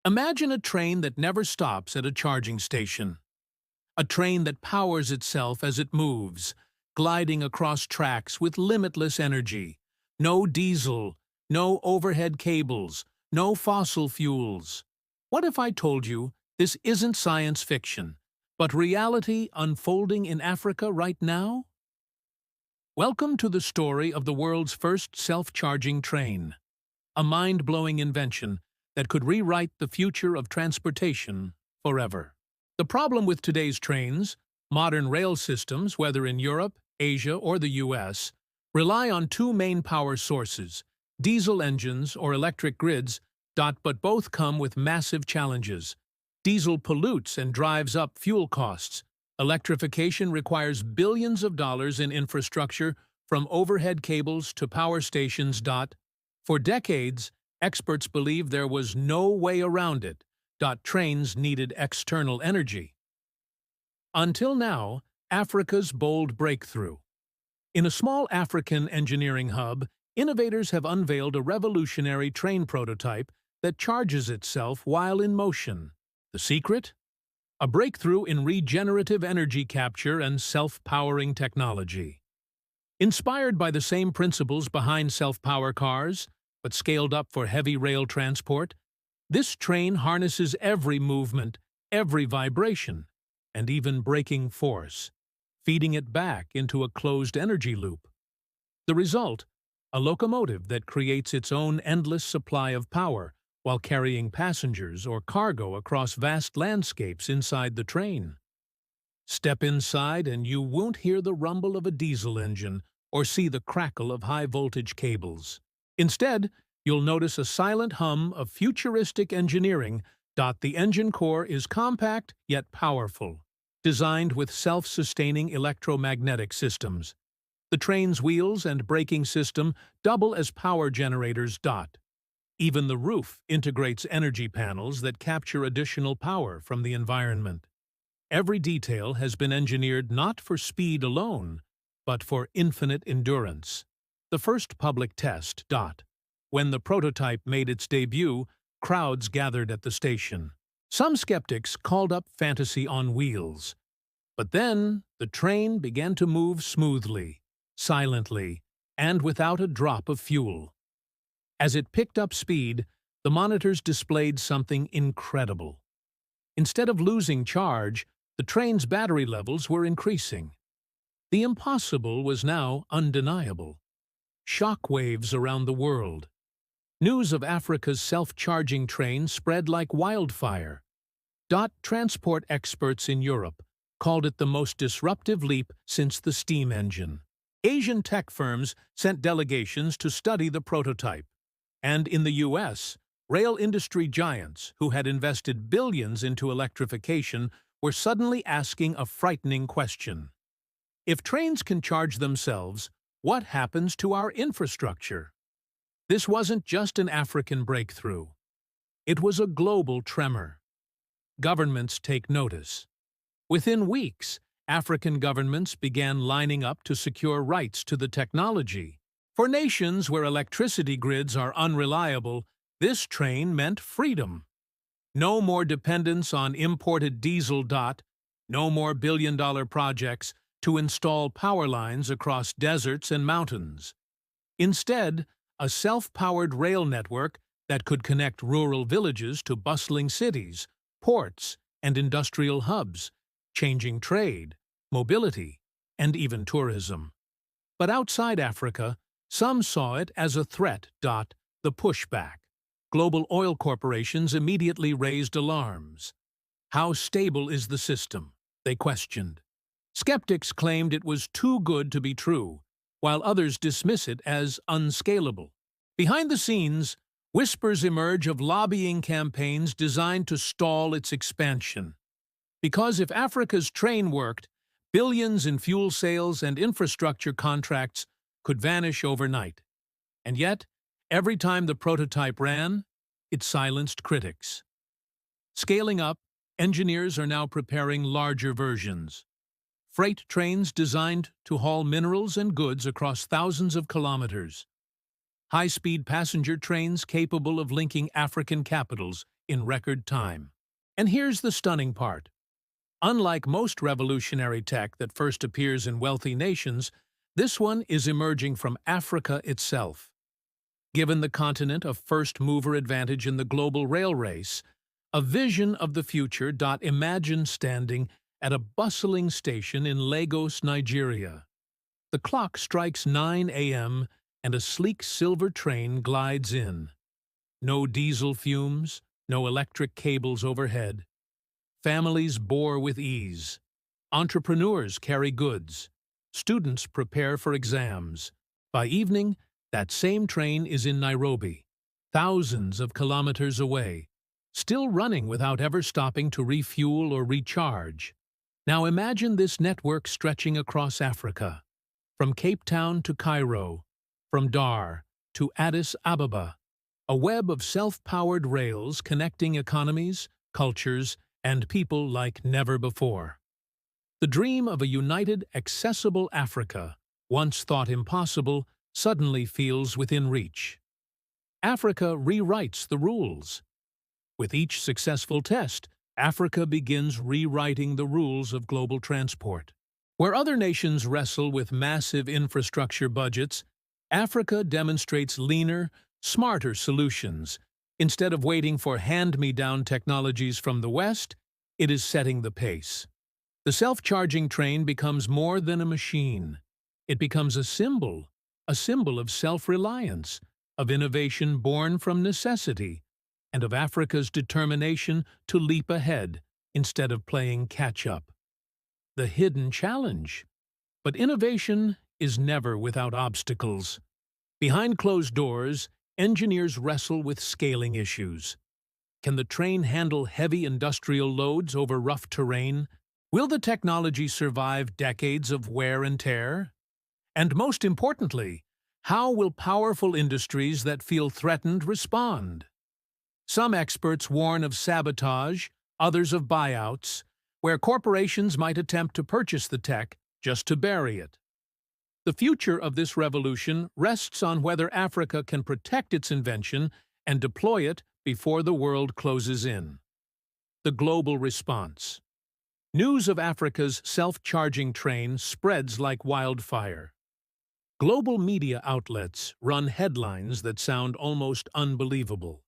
Imagine a train that never stops at a charging station. A train that powers itself as it moves, gliding across tracks with limitless energy. No diesel, no overhead cables, no fossil fuels. What if I told you this isn't science fiction, but reality unfolding in Africa right now? Welcome to the story of the world's first self-charging train, a mind-blowing invention that could rewrite the future of transportation forever. The problem with today's trains, modern rail systems, whether in Europe, Asia, or the US, rely on two main power sources, diesel engines or electric grids, but both come with massive challenges. Diesel pollutes and drives up fuel costs. Electrification requires billions of dollars in infrastructure, from overhead cables to power stations. For decades, experts believed there was no way around it. Trains needed external energy. Until now, Africa's bold breakthrough. In a small African engineering hub, innovators have unveiled a revolutionary train prototype that charges itself while in motion. The secret? A breakthrough in regenerative energy capture and self-powering technology. Inspired by the same principles behind self-power cars, but scaled up for heavy rail transport, this train harnesses every movement, every vibration, and even braking force, feeding it back into a closed energy loop. The result? A locomotive that creates its own endless supply of power while carrying passengers or cargo across vast landscapes inside the train. Step inside and you won't hear the rumble of a diesel engine or see the crackle of high-voltage cables. Instead, you'll notice a silent hum of futuristic engineering. The engine core is compact yet powerful, designed with self-sustaining electromagnetic systems. The train's wheels and braking system double as power generators. Even the roof integrates energy panels that capture additional power from the environment. Every detail has been engineered not for speed alone, but for infinite endurance. The first public test. When the prototype made its debut, crowds gathered at the station. Some skeptics called up fantasy on wheels. But then, the train began to move smoothly, silently, and without a drop of fuel. As it picked up speed, the monitors displayed something incredible. Instead of losing charge, the train's battery levels were increasing. The impossible was now undeniable. Shock waves around the world. News of Africa's self-charging train spread like wildfire. Transport experts in Europe called it the most disruptive leap since the steam engine. Asian tech firms sent delegations to study the prototype. And in the US, rail industry giants who had invested billions into electrification were suddenly asking a frightening question. If trains can charge themselves, what happens to our infrastructure? This wasn't just an African breakthrough. It was a global tremor. Governments take notice. Within weeks, African governments began lining up to secure rights to the technology. For nations where electricity grids are unreliable, this train meant freedom. No more dependence on imported diesel. No more billion-dollar projects to install power lines across deserts and mountains. Instead, a self-powered rail network that could connect rural villages to bustling cities, ports, and industrial hubs, changing trade, mobility, and even tourism. But outside Africa, some saw it as a threat. The pushback. Global oil corporations immediately raised alarms. How stable is the system? They questioned. Skeptics claimed it was too good to be true, while others dismiss it as unscalable. Behind the scenes, whispers emerge of lobbying campaigns designed to stall its expansion. Because if Africa's train worked, billions in fuel sales and infrastructure contracts could vanish overnight. And yet, every time the prototype ran, it silenced critics. Scaling up, engineers are now preparing larger versions. Freight trains designed to haul minerals and goods across thousands of kilometers. High-speed passenger trains capable of linking African capitals in record time. And here's the stunning part. Unlike most revolutionary tech that first appears in wealthy nations, this one is emerging from Africa itself. Given the continent a first-mover advantage in the global rail race, a vision of the future. Imagine standing at a bustling station in Lagos, Nigeria. The clock strikes 9 a.m. and a sleek silver train glides in. No diesel fumes, no electric cables overhead. Families bore with ease. Entrepreneurs carry goods. Students prepare for exams. By evening, that same train is in Nairobi, thousands of kilometers away, still running without ever stopping to refuel or recharge. Now imagine this network stretching across Africa, from Cape Town to Cairo, from Dar to Addis Ababa, a web of self-powered rails connecting economies, cultures, and people like never before. The dream of a united, accessible Africa, once thought impossible, suddenly feels within reach. Africa rewrites the rules. With each successful test, Africa begins rewriting the rules of global transport. Where other nations wrestle with massive infrastructure budgets, Africa demonstrates leaner, smarter solutions. Instead of waiting for hand-me-down technologies from the West, it is setting the pace. The self-charging train becomes more than a machine. It becomes a symbol of self-reliance, of innovation born from necessity, and of Africa's determination to leap ahead instead of playing catch-up. The hidden challenge. But innovation is never without obstacles. Behind closed doors, engineers wrestle with scaling issues. Can the train handle heavy industrial loads over rough terrain? Will the technology survive decades of wear and tear? And most importantly, how will powerful industries that feel threatened respond? Some experts warn of sabotage, others of buyouts, where corporations might attempt to purchase the tech just to bury it. The future of this revolution rests on whether Africa can protect its invention and deploy it before the world closes in. The global response. News of Africa's self-charging train spreads like wildfire. Global media outlets run headlines that sound almost unbelievable.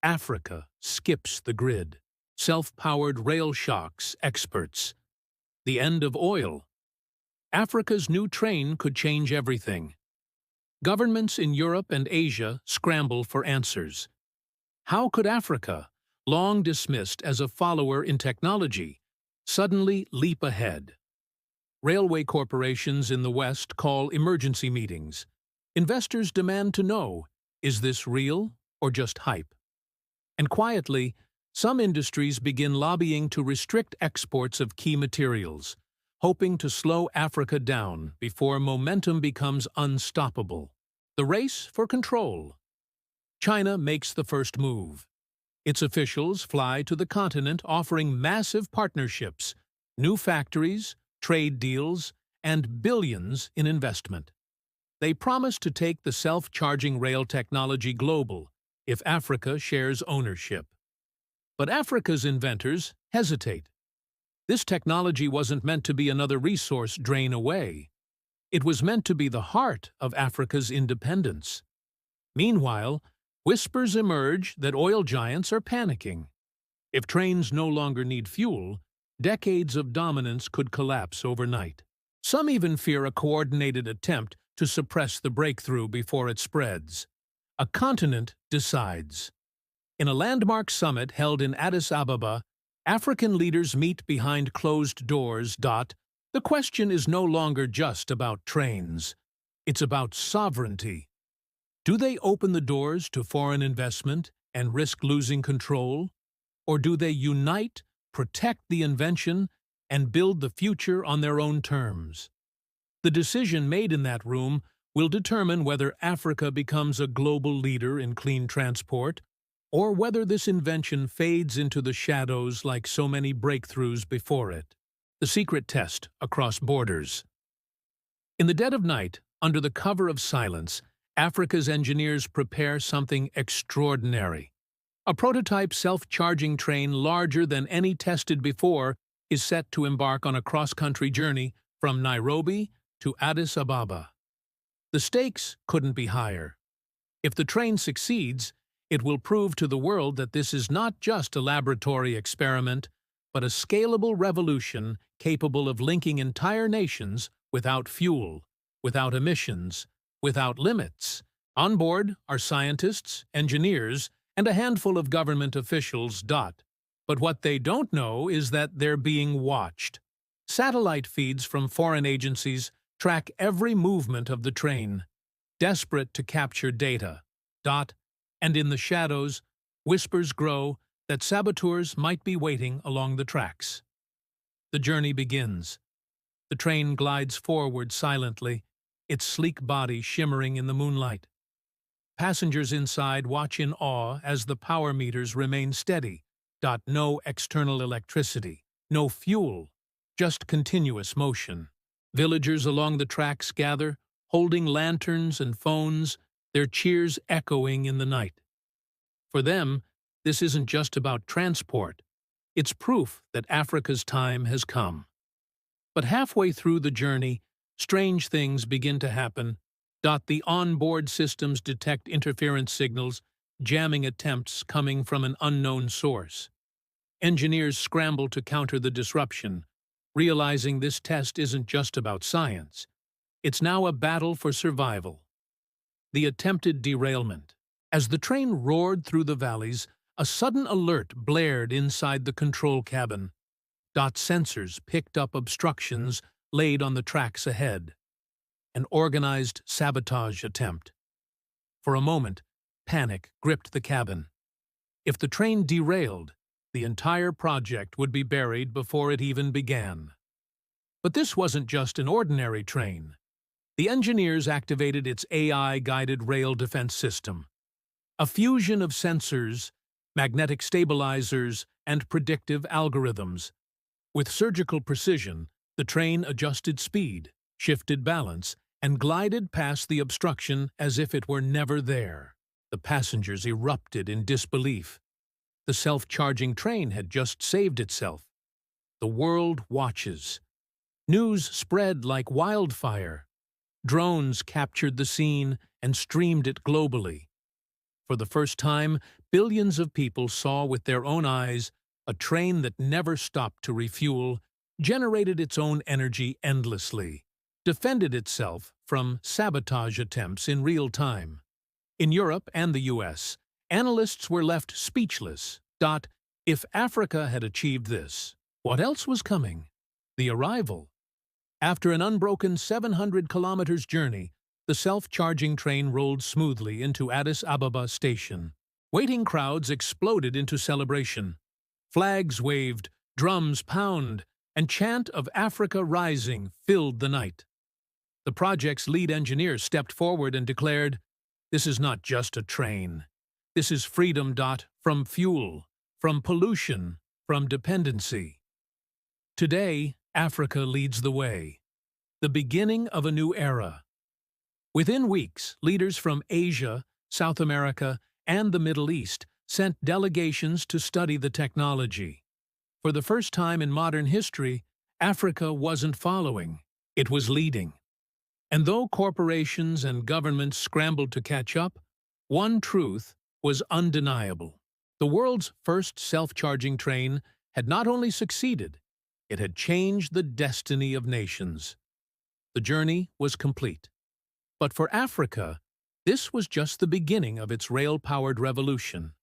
Africa skips the grid. Self-powered rail shocks experts. The end of oil. Africa's new train could change everything. Governments in Europe and Asia scramble for answers. How could Africa, long dismissed as a follower in technology, suddenly leap ahead? Railway corporations in the West call emergency meetings. Investors demand to know, is this real or just hype? And quietly, some industries begin lobbying to restrict exports of key materials, hoping to slow Africa down before momentum becomes unstoppable. The race for control. China makes the first move. Its officials fly to the continent offering massive partnerships, new factories, trade deals, and billions in investment. They promise to take the self-charging rail technology global if Africa shares ownership. But Africa's inventors hesitate. This technology wasn't meant to be another resource drain away. It was meant to be the heart of Africa's independence. Meanwhile, whispers emerge that oil giants are panicking. If trains no longer need fuel, decades of dominance could collapse overnight. Some even fear a coordinated attempt to suppress the breakthrough before it spreads. A continent decides. In a landmark summit held in Addis Ababa, African leaders meet behind closed doors. The question is no longer just about trains. It's about sovereignty. Do they open the doors to foreign investment and risk losing control? Or do they unite, protect the invention, and build the future on their own terms? The decision made in that room will determine whether Africa becomes a global leader in clean transport, or whether this invention fades into the shadows like so many breakthroughs before it. The secret test across borders. In the dead of night, under the cover of silence, Africa's engineers prepare something extraordinary. A prototype self-charging train larger than any tested before is set to embark on a cross-country journey from Nairobi to Addis Ababa. The stakes couldn't be higher. If the train succeeds, it will prove to the world that this is not just a laboratory experiment, but a scalable revolution capable of linking entire nations without fuel, without emissions, without limits. On board are scientists, engineers, and a handful of government officials. But what they don't know is that they're being watched. Satellite feeds from foreign agencies track every movement of the train, desperate to capture data. And in the shadows, whispers grow that saboteurs might be waiting along the tracks. The journey begins. The train glides forward silently, its sleek body shimmering in the moonlight. Passengers inside watch in awe as the power meters remain steady. No external electricity, no fuel, just continuous motion. Villagers along the tracks gather, holding lanterns and phones, their cheers echoing in the night. For them, this isn't just about transport. It's proof that Africa's time has come. But halfway through the journey, strange things begin to happen. The onboard systems detect interference signals, jamming attempts coming from an unknown source. Engineers scramble to counter the disruption, realizing this test isn't just about science. It's now a battle for survival. The attempted derailment. As the train roared through the valleys, a sudden alert blared inside the control cabin. Sensors picked up obstructions laid on the tracks ahead. An organized sabotage attempt. For a moment, panic gripped the cabin. If the train derailed, the entire project would be buried before it even began. But this wasn't just an ordinary train. The engineers activated its AI-guided rail defense system. A fusion of sensors, magnetic stabilizers, and predictive algorithms. With surgical precision, the train adjusted speed, shifted balance, and glided past the obstruction as if it were never there. The passengers erupted in disbelief. The self-charging train had just saved itself. The world watches. News spread like wildfire. Drones captured the scene and streamed it globally. For the first time, billions of people saw with their own eyes a train that never stopped to refuel, generated its own energy endlessly, defended itself from sabotage attempts in real time. In Europe and the US, analysts were left speechless. If Africa had achieved this, what else was coming? The arrival. After an unbroken 700 kilometers journey, the self-charging train rolled smoothly into Addis Ababa station. Waiting crowds exploded into celebration. Flags waved, drums pounded, and chant of Africa rising filled the night. The project's lead engineer stepped forward and declared, "This is not just a train. This is freedom. From fuel, from pollution, from dependency." Today, Africa leads the way. The beginning of a new era. Within weeks, leaders from Asia, South America, and the Middle East sent delegations to study the technology. For the first time in modern history, Africa wasn't following, it was leading. And though corporations and governments scrambled to catch up, one truth was undeniable. The world's first self-charging train had not only succeeded, it had changed the destiny of nations. The journey was complete. But for Africa, this was just the beginning of its rail-powered revolution.